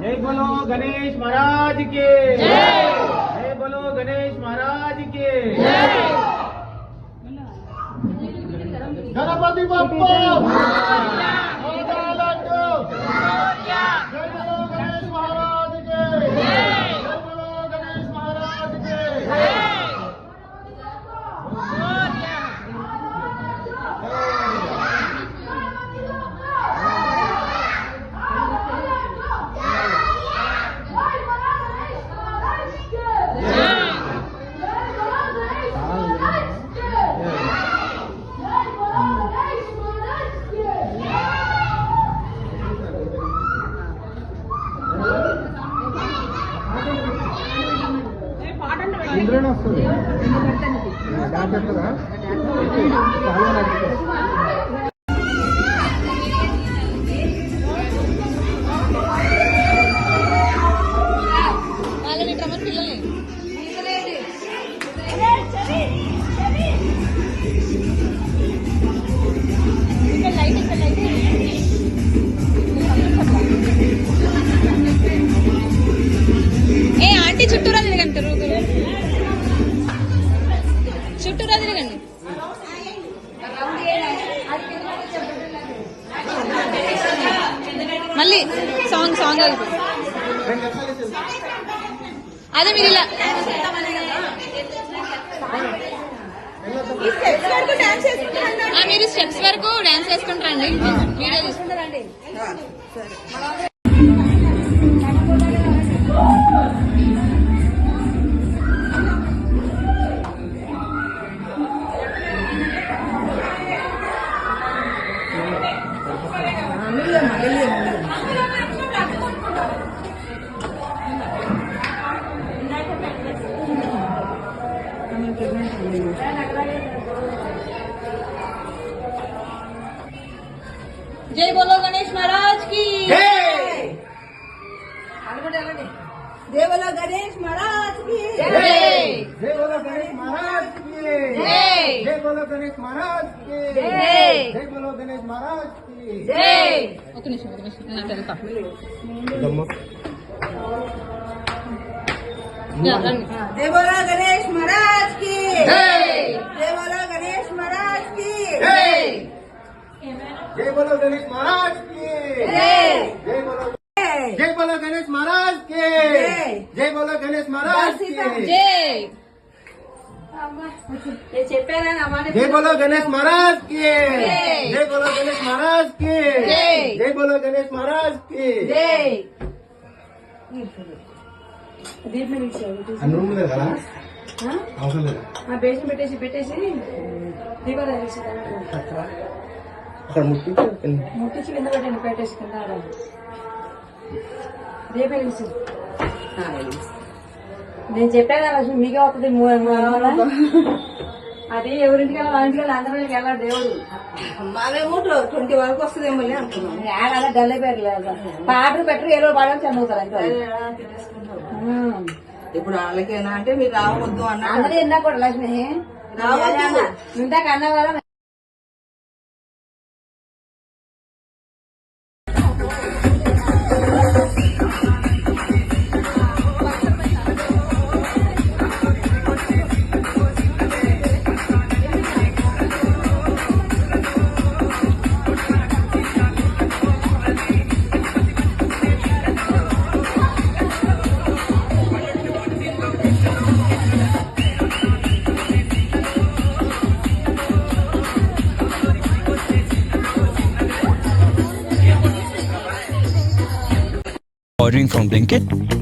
जय बोलो गणेश महाराज के जय बोलो गणेश महाराज के गणपति बप्पा ఇంద్రనే వస్తుంది డాన్స్ చేస్తారా ఆంటీ చుట్టూరా తిరగంటారు చుట్టూరా తిరగండి మళ్ళీ సాంగ్ సాంగ్ అదే మీరు ఇలా మీరు స్టెప్స్ వరకు డాన్స్ చేసుకుంటారండి వీడియో తీసుకుంటారండి जय बोलो गणेश महाराज की जय बोलो गणेश महाराज की जय बोलो गणेश महाराज की जय बोलो गणेश महाराज की जय बोलो गणेश महाराज की ఒక నిమిషం जय बोलो गणेश महाराज की जय बोलो गणेश महाराज की जय बोलो गणेश महाराज की जय बोलो गणेश महाराज के जय बोलो गणेश महाराज की जय बोलो गणेश महाराज की जय बोलो गणेश महाराज की जय बोलो गणेश महाराज की రూమ్ లేదా అవసరం లేదు బేసం పెట్టేసి పెట్టేసి దీపాలు అక్కడ ముట్టించి కింద పెట్టండి పెట్టేసి కింద దీపం వెలిసి నేను చెప్పాను కదా లక్ష్మి మీకే వస్తుంది అది ఎవరింటికల్లా వాళ్ళ ఇంటికి అందరూ వెళ్ళాడు దేవుడు మాదేమో 20 వరకు వస్తుందేమో అనుకున్నాను అలా డల్ అయిపోయారు పాటలు పెట్టరు ఏదో పాడాలి చదువుతారు అంటే ఇప్పుడు వాళ్ళకేనా అంటే మీరు రావద్దు అన్న అందరూ ఎన్నా కూడా లక్ష్మి రావద్దు ఇందాక అన్నవారా Ordering from Blinkit?